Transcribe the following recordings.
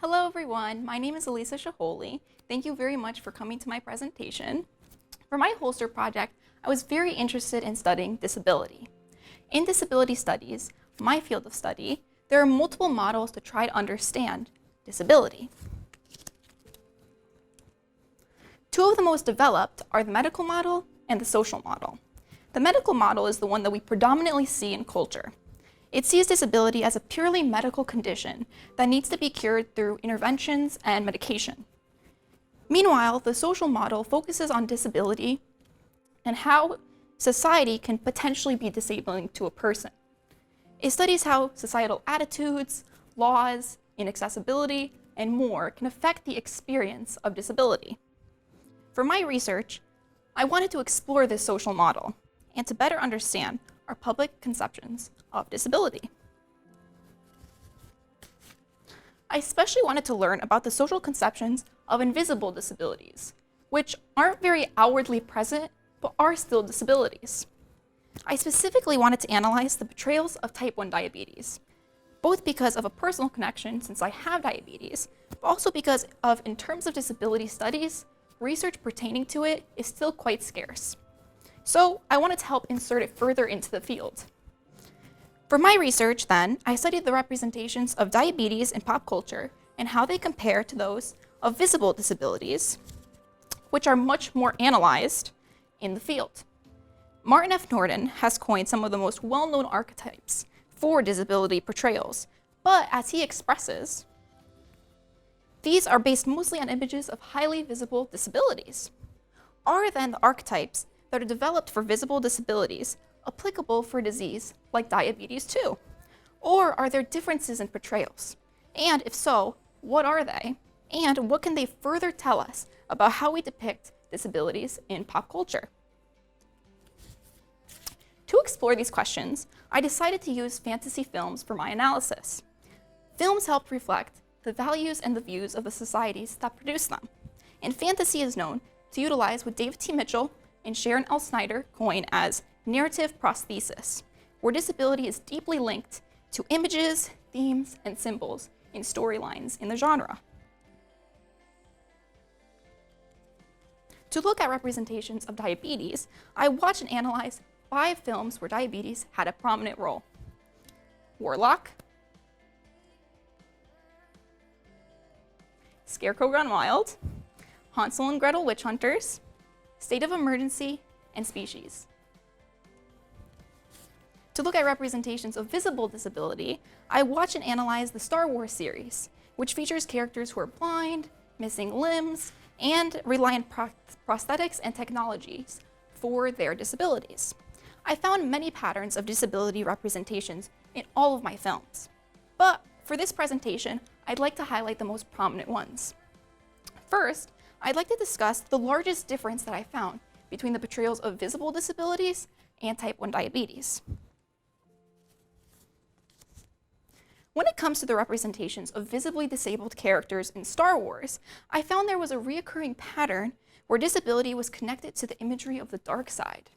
Hello everyone, my name is Elisa Shaholli. Thank you very much for coming to my presentation. For my holster project, I was very interested in studying disability. In disability studies, my field of study, there are multiple models to try to understand disability. Two of the most developed are the medical model and the social model. The medical model is the one that we predominantly see in culture. It sees disability as a purely medical condition that needs to be cured through interventions and medication. Meanwhile, the social model focuses on disability and how society can potentially be disabling to a person. It studies how societal attitudes, laws, inaccessibility, and more can affect the experience of disability. For my research, I wanted to explore this social model and to better understand our public conceptions of disability. I especially wanted to learn about the social conceptions of invisible disabilities, which aren't very outwardly present, but are still disabilities. I specifically wanted to analyze the portrayals of type 1 diabetes, both because of a personal connection since I have diabetes, but also because of, in terms of disability studies, research pertaining to it is still quite scarce. So I wanted to help insert it further into the field. For my research then, I studied the representations of diabetes in pop culture and how they compare to those of visible disabilities, which are much more analyzed in the field. Martin F. Norton has coined some of the most well-known archetypes for disability portrayals, but as he expresses, these are based mostly on images of highly visible disabilities. Are then the archetypes that are developed for visible disabilities applicable for a disease like diabetes too? Or are there differences in portrayals? And if so, what are they? And what can they further tell us about how we depict disabilities in pop culture? To explore these questions, I decided to use fantasy films for my analysis. Films help reflect the values and the views of the societies that produce them. And fantasy is known to utilize what David T. Mitchell and Sharon L. Snyder coin as narrative prosthesis, where disability is deeply linked to images, themes, and symbols in storylines in the genre. To look at representations of diabetes, I watched and analyzed 5 films where diabetes had a prominent role. Warlock, Scarecrow Gone Wild, Hansel and Gretel Witch Hunters, State of Emergency, and Species. To look at representations of visible disability, I watch and analyze the Star Wars series, which features characters who are blind, missing limbs, and rely on prosthetics and technologies for their disabilities. I found many patterns of disability representations in all of my films, but for this presentation, I'd like to highlight the most prominent ones. First, I'd like to discuss the largest difference that I found between the portrayals of visible disabilities and type 1 diabetes. When it comes to the representations of visibly disabled characters in Star Wars, I found there was a recurring pattern where disability was connected to the imagery of the dark side.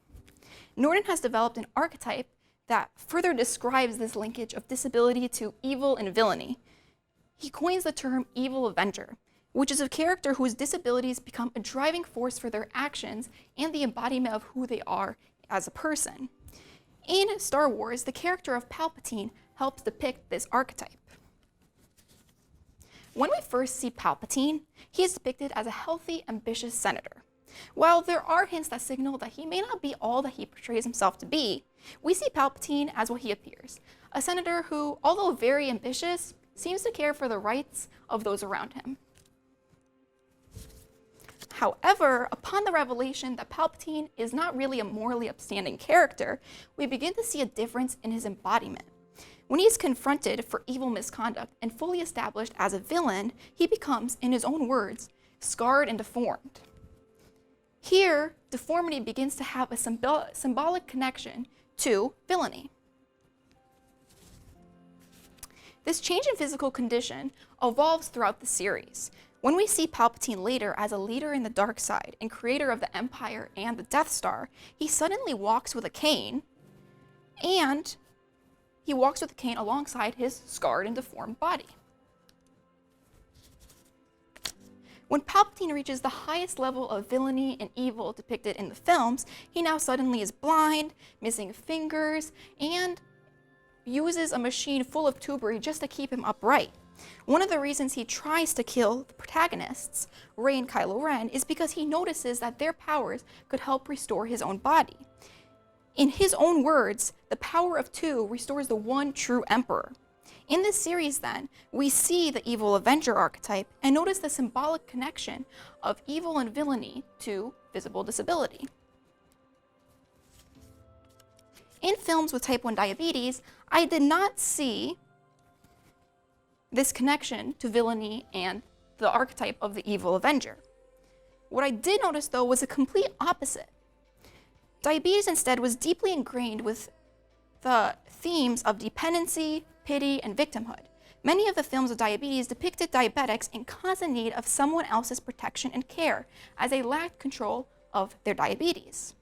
Norton has developed an archetype that further describes this linkage of disability to evil and villainy. He coins the term evil avenger, which is a character whose disabilities become a driving force for their actions and the embodiment of who they are as a person. In Star Wars, the character of Palpatine helps depict this archetype. When we first see Palpatine, he is depicted as a healthy, ambitious senator. While there are hints that signal that he may not be all that he portrays himself to be, we see Palpatine as what he appears, a senator who, although very ambitious, seems to care for the rights of those around him. However, upon the revelation that Palpatine is not really a morally upstanding character, we begin to see a difference in his embodiment. When he is confronted for evil misconduct and fully established as a villain, he becomes, in his own words, scarred and deformed. Here, deformity begins to have a symbolic connection to villainy. This change in physical condition evolves throughout the series. When we see Palpatine later as a leader in the dark side and creator of the Empire and the Death Star, he suddenly walks with a cane, and he walks with a cane alongside his scarred and deformed body. When Palpatine reaches the highest level of villainy and evil depicted in the films, he now suddenly is blind, missing fingers, and uses a machine full of tubery just to keep him upright. One of the reasons he tries to kill the protagonists, Rey and Kylo Ren, is because he notices that their powers could help restore his own body. In his own words, the power of two restores the one true Emperor. In this series, then, we see the evil Avenger archetype and notice the symbolic connection of evil and villainy to visible disability. In films with type 1 diabetes, I did not see this connection to villainy and the archetype of the evil Avenger. What I did notice, though, was a complete opposite. Diabetes instead was deeply ingrained with the themes of dependency, pity, and victimhood. Many of the films of diabetes depicted diabetics in constant need of someone else's protection and care, as they lacked control of their diabetes.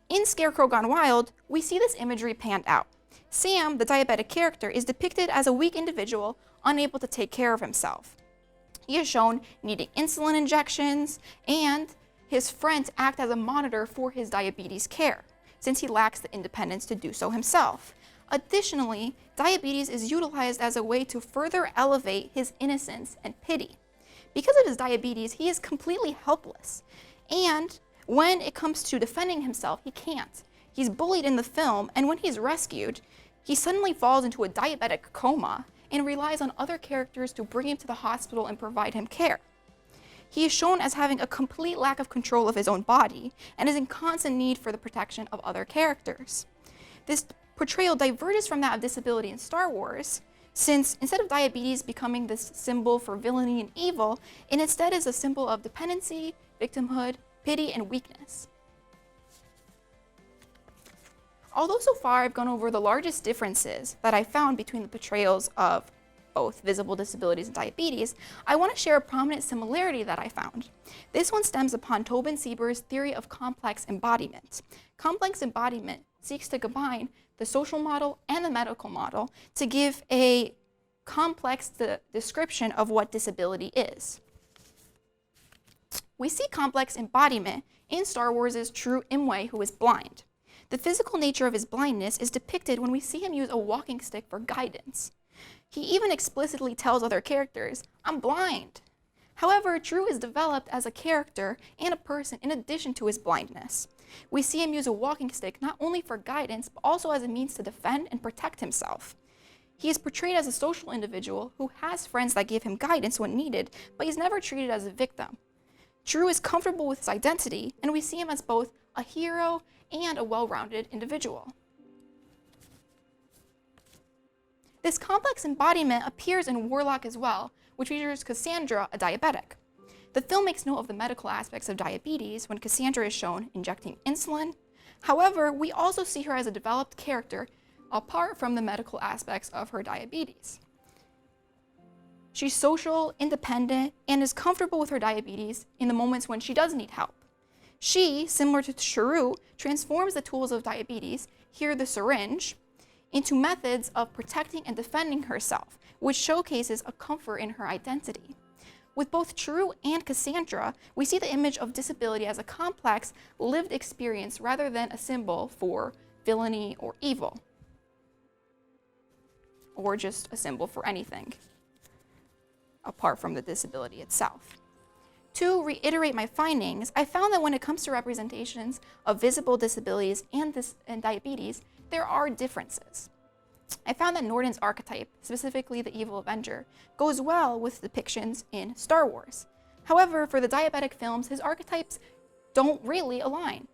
In Scarecrow Gone Wild, we see this imagery panned out. Sam, the diabetic character, is depicted as a weak individual unable to take care of himself. He is shown needing insulin injections, and his friends act as a monitor for his diabetes care, since he lacks the independence to do so himself. Additionally, diabetes is utilized as a way to further elevate his innocence and pity. Because of his diabetes, he is completely helpless, and when it comes to defending himself, he can't. He's bullied in the film, and when he's rescued, he suddenly falls into a diabetic coma and relies on other characters to bring him to the hospital and provide him care. He is shown as having a complete lack of control of his own body and is in constant need for the protection of other characters. This portrayal diverges from that of disability in Star Wars, since instead of diabetes becoming this symbol for villainy and evil, it instead is a symbol of dependency, victimhood, pity, and weakness. Although so far I've gone over the largest differences that I found between the portrayals of both visible disabilities and diabetes, I want to share a prominent similarity that I found. This one stems upon Tobin Sieber's theory of complex embodiment. Complex embodiment seeks to combine the social model and the medical model to give a complex description of what disability is. We see complex embodiment in Star Wars' true Imwe, who is blind. The physical nature of his blindness is depicted when we see him use a walking stick for guidance. He even explicitly tells other characters, "I'm blind." However, Drew is developed as a character and a person in addition to his blindness. We see him use a walking stick not only for guidance, but also as a means to defend and protect himself. He is portrayed as a social individual who has friends that give him guidance when needed, but he's never treated as a victim. Drew is comfortable with his identity, and we see him as both a hero and a well-rounded individual. This complex embodiment appears in Warlock as well, which features Cassandra, a diabetic. The film makes note of the medical aspects of diabetes when Cassandra is shown injecting insulin. However, we also see her as a developed character apart from the medical aspects of her diabetes. She's social, independent, and is comfortable with her diabetes in the moments when she does need help. She, similar to Sharu, transforms the tools of diabetes, here the syringe, into methods of protecting and defending herself, which showcases a comfort in her identity. With both Sharu and Cassandra, we see the image of disability as a complex, lived experience rather than a symbol for villainy or evil, or just a symbol for anything apart from the disability itself. To reiterate my findings, I found that when it comes to representations of visible disabilities and diabetes, there are differences. I found that Norton's archetype, specifically the evil Avenger, goes well with depictions in Star Wars. However, for the diabetic films, his archetypes don't really align.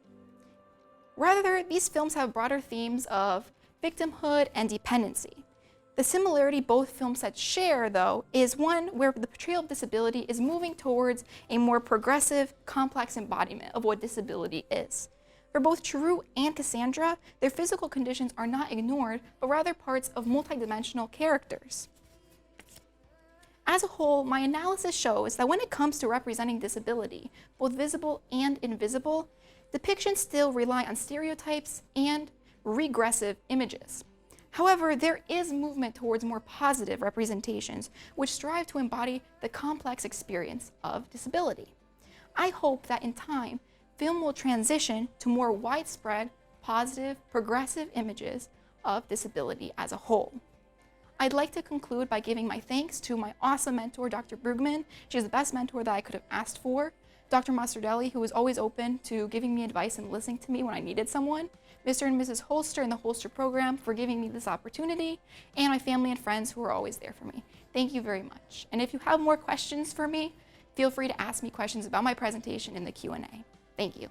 Rather, these films have broader themes of victimhood and dependency. The similarity both film sets share, though, is one where the portrayal of disability is moving towards a more progressive, complex embodiment of what disability is. For both Charu and Cassandra, their physical conditions are not ignored, but rather parts of multidimensional characters. As a whole, my analysis shows that when it comes to representing disability, both visible and invisible, depictions still rely on stereotypes and regressive images. However, there is movement towards more positive representations which strive to embody the complex experience of disability. I hope that in time, film will transition to more widespread, positive, progressive images of disability as a whole. I'd like to conclude by giving my thanks to my awesome mentor, Dr. Brueggemann. She's the best mentor that I could have asked for. Dr. Mastardelli, who was always open to giving me advice and listening to me when I needed someone. Mr. and Mrs. Holster in the Holster program for giving me this opportunity, and my family and friends who are always there for me. Thank you very much. And if you have more questions for me, feel free to ask me questions about my presentation in the Q&A. Thank you.